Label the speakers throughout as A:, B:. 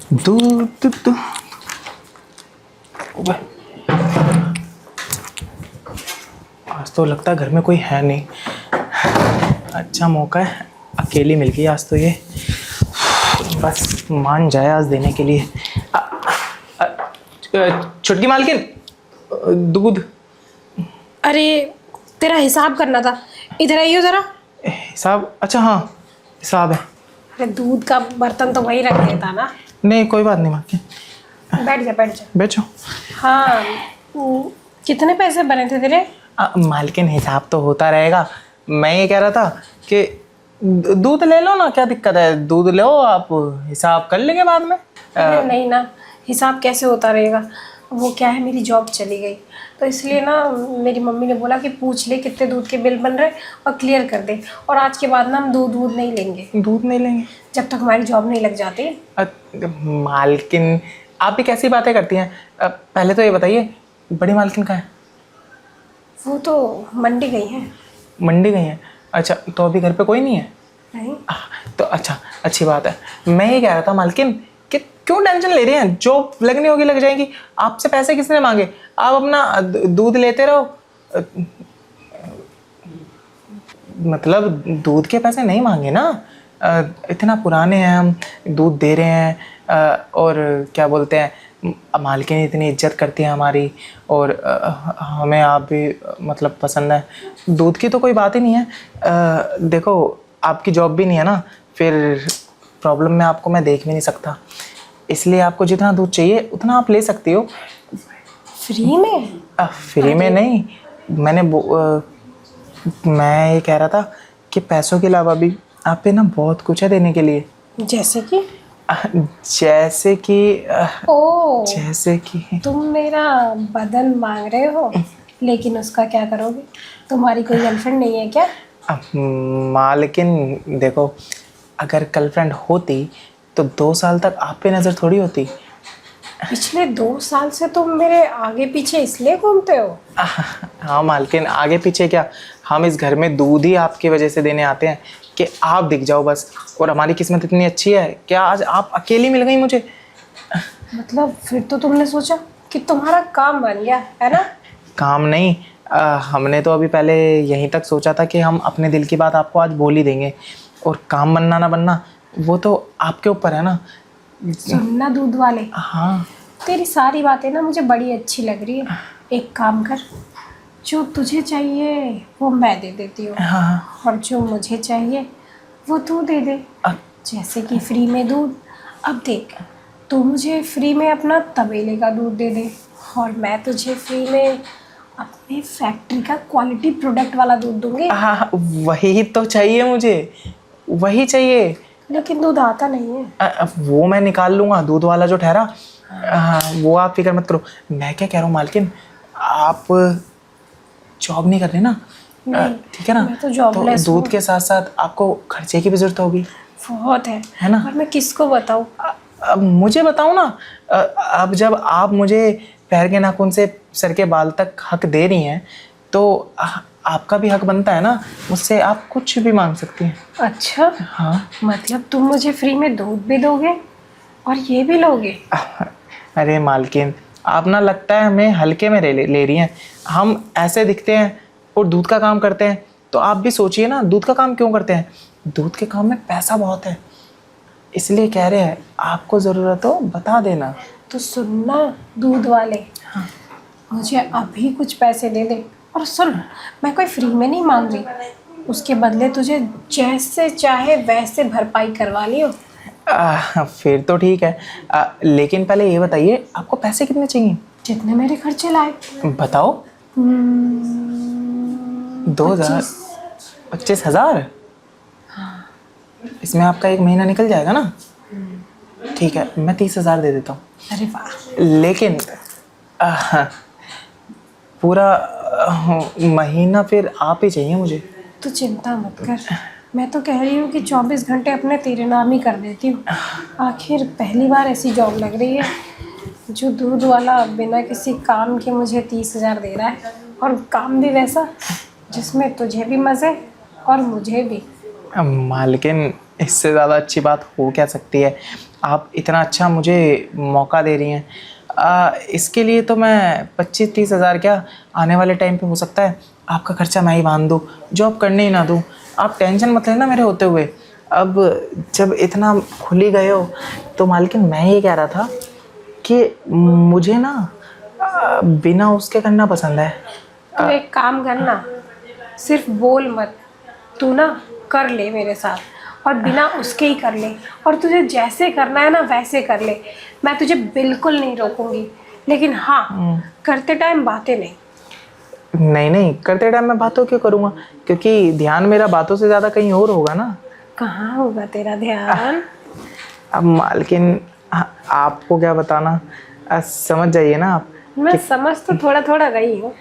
A: दूध दूध। आज तो लगता है घर में कोई है नहीं। अच्छा मौका है, अकेली मिल गई आज तो ये। बस मान जाए आज देने के लिए। छुटकी मालकिन, दूध।
B: अरे तेरा हिसाब करना था, इधर आइयो जरा।
A: हिसाब? अच्छा हाँ हिसाब है।
B: अरे दूध का बर्तन तो वही रख देता ना।
A: नहीं कोई बात नहीं मालकिन।
B: बैठ जा बैठ जा।
A: बैठो।
B: हाँ कितने पैसे बने थे तेरे?
A: मालकिन हिसाब तो होता रहेगा। मैं ये कह रहा था कि दूध ले लो ना, क्या दिक्कत है, दूध लो आप, हिसाब कर लेंगे बाद में।
B: अरे नहीं ना, हिसाब कैसे होता रहेगा। वो क्या है, मेरी जॉब चली गई तो इसलिए ना मेरी मम्मी ने बोला कि पूछ ले कितने दूध के बिल बन रहे और क्लियर कर दे। और आज के बाद ना हम दूध नहीं लेंगे।
A: दूध नहीं लेंगे
B: जब तक हमारी जॉब नहीं लग जाती।
A: मालकिन आप भी कैसी बातें करती हैं। पहले तो ये बताइए बड़ी मालकिन कहाँ है?
B: वो तो मंडी गई है।
A: मंडी गई है? अच्छा तो अभी घर पे कोई नहीं है?
B: नहीं।
A: तो अच्छा अच्छी बात है। मैं ये कह रहा था मालकिन कि क्यों टेंशन ले रहे हैं, जॉब लगनी होगी लग जाएगी। आपसे पैसे किसने मांगे, आप अपना दूध लेते रहो। मतलब दूध के पैसे नहीं मांगे ना। इतना पुराने हैं हम, दूध दे रहे हैं। और क्या बोलते हैं, मालकिन इतनी इज्जत करती है हमारी, और हमें आप भी मतलब पसंद है। दूध की तो कोई बात ही नहीं है। देखो आपकी जॉब भी नहीं है ना, फिर प्रॉब्लम में आपको मैं देख भी नहीं सकता, इसलिए आपको जितना दूध चाहिए उतना आप ले सकती हो।
B: फ्री में?
A: फ्री में नहीं, मैं ये कह रहा था कि पैसों के अलावा भी आप पे ना बहुत कुछ है देने के लिए।
B: जैसे कि?
A: जैसे कि
B: ओ
A: जैसे कि
B: तुम मेरा बदन मांग रहे हो, लेकिन उसका क्या करोगे? तुम्हारी कोई गर्लफ्रेंड नहीं है क्या?
A: मालकिन देखो, अगर गर्लफ्रेंड होती तो 2 साल तक आप पे नज़र थोड़ी होती।
B: पिछले 2 साल से तुम मेरे आगे पीछे इसलिए घूमते हो?
A: हाँ मालकिन, आगे पीछे क्या, हम इस घर में दूध ही आपकी वजह से देने आते हैं कि आप दिख जाओ बस। और हमारी किस्मत इतनी अच्छी है कि आज आप अकेली मिल गई मुझे।
B: मतलब फिर तो तुमने सोचा कि तुम्हारा काम बन गया है ना?
A: काम नहीं, हमने तो अभी पहले यहीं तक सोचा था कि हम अपने दिल की बात आपको आज बोल ही देंगे, और काम बनना ना बनना वो तो आपके ऊपर है ना।
B: सुनना दूध वाले,
A: हाँ
B: तेरी सारी बातें ना मुझे बड़ी अच्छी लग रही है। एक काम कर, जो तुझे चाहिए वो मैं दे देती हूँ,
A: हाँ
B: और जो मुझे चाहिए वो तू दे दे। जैसे कि फ्री में दूध। अब देख, तू मुझे फ्री में अपना तबेले का दूध दे दे, और मैं तुझे फ्री में अपने फैक्ट्री का क्वालिटी प्रोडक्ट वाला दूध दूंगी।
A: हाँ वही तो चाहिए मुझे, वही चाहिए।
B: लेकिन दूध आता नहीं है।
A: वो मैं निकाल लूँगा, दूध वाला जो ठहरा। वो आप फिक्र मत करो। मैं क्या कह रहा हूँ मालकिन, आप जॉब नहीं कर रहे ना, ठीक है ना?
B: मैं तो जॉबलेस हूँ।
A: दूध के साथ साथ आपको खर्चे की भी जरूरत होगी।
B: बहुत है
A: ना?
B: और मैं किसको बताऊँ?
A: अब मुझे बताओ ना। अब जब आप मुझे पैर के नाखून से सर के बाल तक हक दे रही हैं, तो आपका भी हक बनता है ना, मुझसे आप कुछ भी मांग सकती हैं।
B: अच्छा
A: हाँ
B: मतलब तुम मुझे फ्री में दूध भी दोगे और ये भी लोगे?
A: अरे मालकिन, आप ना लगता है हमें हल्के में ले रही हैं। हम ऐसे दिखते हैं और दूध का काम करते हैं, तो आप भी सोचिए ना दूध का काम क्यों करते हैं। दूध के काम में पैसा बहुत है, इसलिए कह रहे हैं आपको ज़रूरत हो बता देना।
B: तो सुनना दूध वाले,
A: हाँ।
B: मुझे अभी कुछ पैसे दे दे। और सुन, मैं कोई फ्री में नहीं मांग रही, उसके बदले तुझे जैसे चाहे वैसे भरपाई करवा लियो।
A: फिर तो ठीक है। लेकिन पहले ये बताइए आपको पैसे कितने चाहिए?
B: जितने मेरे खर्चे लाए।
A: बताओ। 2000? 25,000? इसमें आपका 1 महीना निकल जाएगा ना? ठीक है, मैं 30,000 दे देता हूँ।
B: अरे वाह।
A: लेकिन पूरा महीना फिर आप ही चाहिए मुझे।
B: तू चिंता मत कर, मैं तो कह रही हूँ कि 24 घंटे अपने तेरे नाम ही कर देती हूँ। आखिर पहली बार ऐसी जॉब लग रही है जो दूध वाला बिना किसी काम के मुझे 30,000 दे रहा है, और काम भी वैसा जिसमें तुझे भी मज़े और मुझे भी।
A: मालकिन इससे ज़्यादा अच्छी बात हो क्या सकती है। आप इतना अच्छा मुझे मौका दे रही हैं। इसके लिए तो मैं 25-30 हज़ार क्या आने वाले टाइम पे हो सकता है आपका खर्चा मैं ही बांध दूँ, जॉब करने ही ना दूँ। आप टेंशन मत लेना मेरे होते हुए। अब जब इतना खुल ही गए हो तो मालकिन मैं ये कह रहा था कि मुझे ना बिना उसके करना पसंद है।
B: तू एक काम करना, सिर्फ बोल मत, तू ना कर ले मेरे साथ और बिना उसके ही कर ले, और तुझे जैसे करना है ना वैसे कर ले। मैं तुझे बिल्कुल नहीं रोकूंगी, लेकिन हाँ करते टाइम बातें नहीं।
A: नहीं नहीं, करते टाइम मैं बातों क्यों करूँगा, क्योंकि ध्यान मेरा बातों से ज़्यादा कहीं और होगा ना।
B: कहाँ होगा तेरा ध्यान?
A: अब मालकिन आपको क्या बताना, समझ जाइए ना आप।
B: मैं समझ तो थोड़ा थोड़ा रही हूँ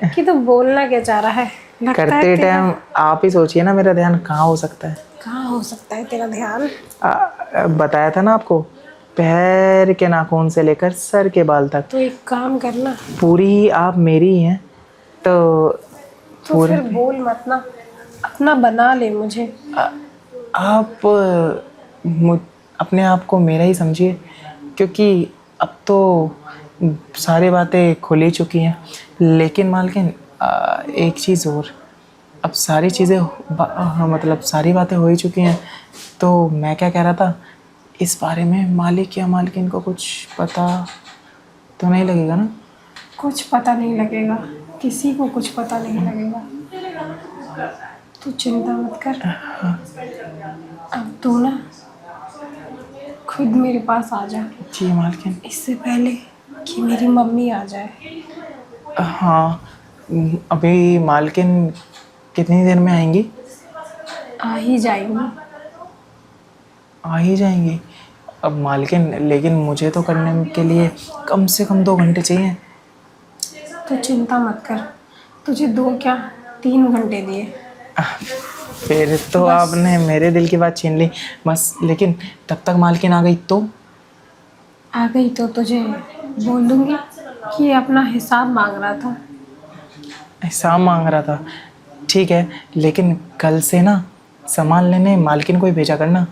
B: कि तू बोलना क्या चाह रहा है। लगता है
A: करते
B: तेरा
A: टाइम आप ही सोचिए ना मेरा ध्यान कहाँ हो सकता है।
B: कहाँ हो सकता है तेरा ध्यान?
A: बताया था ना आपको, पैर के नाखून से लेकर सर के बाल तक
B: तो एक काम करना,
A: पूरी ही आप मेरी ही हैं। तो
B: तो फिर बोल मत ना, अपना बना ले मुझे।
A: आप अपने आप को मेरा ही समझिए, क्योंकि अब तो सारी बातें खुल ही चुकी हैं। लेकिन मालकिन एक चीज़ और, अब सारी चीज़ें मतलब सारी बातें हो ही चुकी हैं, तो मैं क्या कह रहा था, इस बारे में मालिक या मालकिन को कुछ पता तो नहीं लगेगा ना?
B: कुछ पता नहीं लगेगा, किसी को कुछ पता नहीं लगेगा। तू चिंता मत कर। अब तू ना खुद मेरे पास आ जा,
A: जी मालकिन।
B: इससे पहले कि मेरी मम्मी आ जाए।
A: हाँ, अभी मालकिन कितनी देर में आएंगी?
B: आ ही जाएंगी।
A: आ ही जाएंगी। अब मालकिन लेकिन मुझे तो करने के लिए कम से कम 2 घंटे चाहिए।
B: तो चिंता मत कर, तुझे 2 क्या 3 घंटे दिए।
A: फिर तो आपने मेरे दिल की बात छीन ली बस। लेकिन तब तक मालकिन आ गई तो?
B: आ गई तो तुझे बोल दूंगी कि ये अपना हिसाब मांग रहा था।
A: हिसाब मांग रहा था, ठीक है। लेकिन कल से ना सामान लेने मालकिन को ही भेजा करना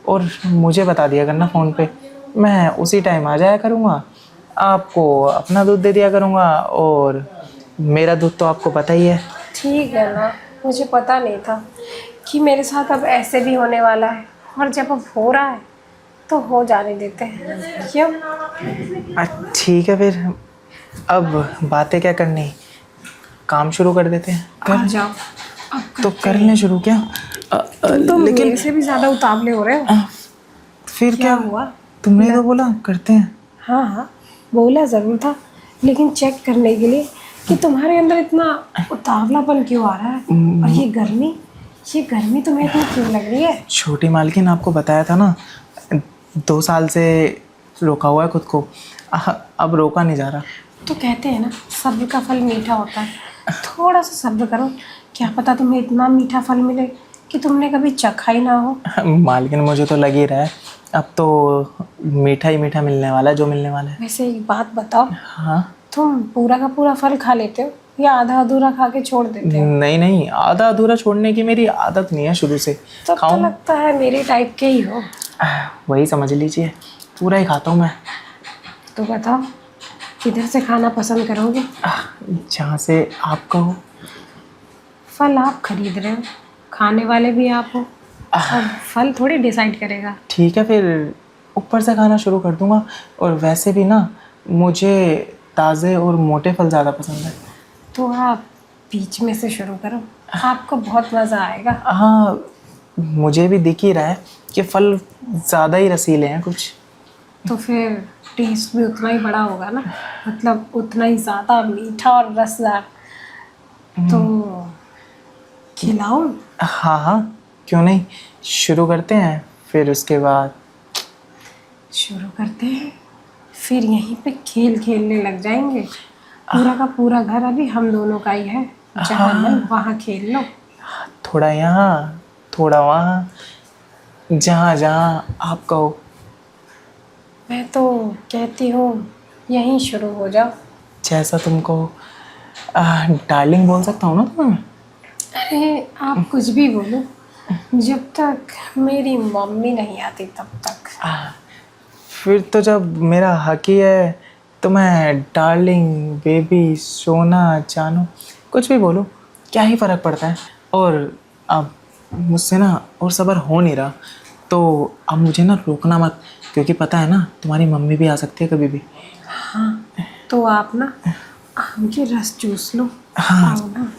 A: और मुझे बता दिया करना फ़ोन पे। मैं उसी टाइम आ जाया करूँगा, आपको अपना दूध दे दिया करूँगा और मेरा दूध तो आपको पता ही है।
B: ठीक है ना, मुझे पता नहीं था कि मेरे साथ अब ऐसे भी होने वाला है, और जब अब हो रहा है तो हो जाने देते हैं। क्यों?
A: ठीक है फिर, अब बातें क्या करनी, काम शुरू कर देते हैं।
B: आ जाओ अब
A: तो कर लें शुरू क्या?
B: तुम तो
A: लेकिन
B: मेरे से भी ज़्यादा उतावले हो रहे हो।
A: फिर
B: क्या
A: क्या
B: हुआ?
A: तुमने तो बोला करते हैं।
B: हाँ हाँ, बोला ज़रूर था, लेकिन चेक करने के लिए कि तुम्हारे अंदर इतना उतावलापन क्यों आ रहा है। और ये गर्मी तुम्हें इतनी क्यों लग रही है?
A: छोटी मालकिन आपको बताया था ना, 2 साल से रोका हुआ है खुद को, अब रोका नहीं जा रहा।
B: तो कहते हैं ना, सब्र का फल मीठा होता है। थोड़ा सा सब्र करो, क्या पता तुम्हें इतना मीठा फल मिले कि तुमने कभी चखा ही ना हो।
A: मालकिन मुझे तो लग ही रहा है अब तो मीठा ही मीठा मिलने वाला है जो मिलने वाला है।
B: वैसे एक बात बताओ,
A: हाँ?
B: तुम पूरा का पूरा फल खा लेते हो या आधा अधूरा खा के छोड़ देते हो?
A: नहीं नहीं, आधा अधूरा छोड़ने की मेरी आदत नहीं है शुरू से।
B: तब तो लगता है मेरे टाइप के ही हो।
A: वही समझ लीजिए, पूरा ही खाता हूँ मैं।
B: तो बताओ, किधर से खाना पसंद करोगे?
A: जहाँ से आप कहो।
B: फल आप खरीद रहे हो, खाने वाले भी आप हो, अब फल थोड़ी डिसाइड करेगा।
A: ठीक है फिर, ऊपर से खाना शुरू कर दूंगा। और वैसे भी ना मुझे ताज़े और मोटे फल ज़्यादा पसंद है।
B: तो आप बीच में से शुरू करो, आपको बहुत मज़ा आएगा।
A: हाँ, मुझे भी दिख ही रहा है कि फल ज़्यादा ही रसीले हैं कुछ।
B: तो फिर टेस्ट भी उतना ही बड़ा होगा ना, मतलब उतना ही ज़्यादा मीठा और रसदार। तो खिलाऊं?
A: हाँ हाँ, क्यों नहीं, शुरू करते हैं। फिर उसके बाद
B: शुरू करते हैं, फिर यहीं पे खेल खेलने लग जाएंगे। पूरा का पूरा घर अभी हम दोनों का ही है, जहाँ मन वहाँ खेल लो।
A: थोड़ा यहाँ थोड़ा वहाँ, जहाँ जहाँ आप कहो।
B: मैं तो कहती हूँ यहीं शुरू हो जाओ।
A: जैसा तुम कहो। डार्लिंग बोल सकता हूँ ना तुम्हें?
B: अरे आप कुछ भी बोलो, जब तक मेरी मम्मी नहीं आती तब तक।
A: फिर तो जब मेरा हक ही है तो मैं डार्लिंग, बेबी, सोना, जानू कुछ भी बोलूँ, क्या ही फ़र्क पड़ता है। और अब मुझसे ना और सब्र हो नहीं रहा, तो अब मुझे ना रोकना मत, क्योंकि पता है ना तुम्हारी मम्मी भी आ सकती है कभी भी।
B: हाँ, तो आप ना आम के रस चूस लो।
A: हाँ
B: आओ ना।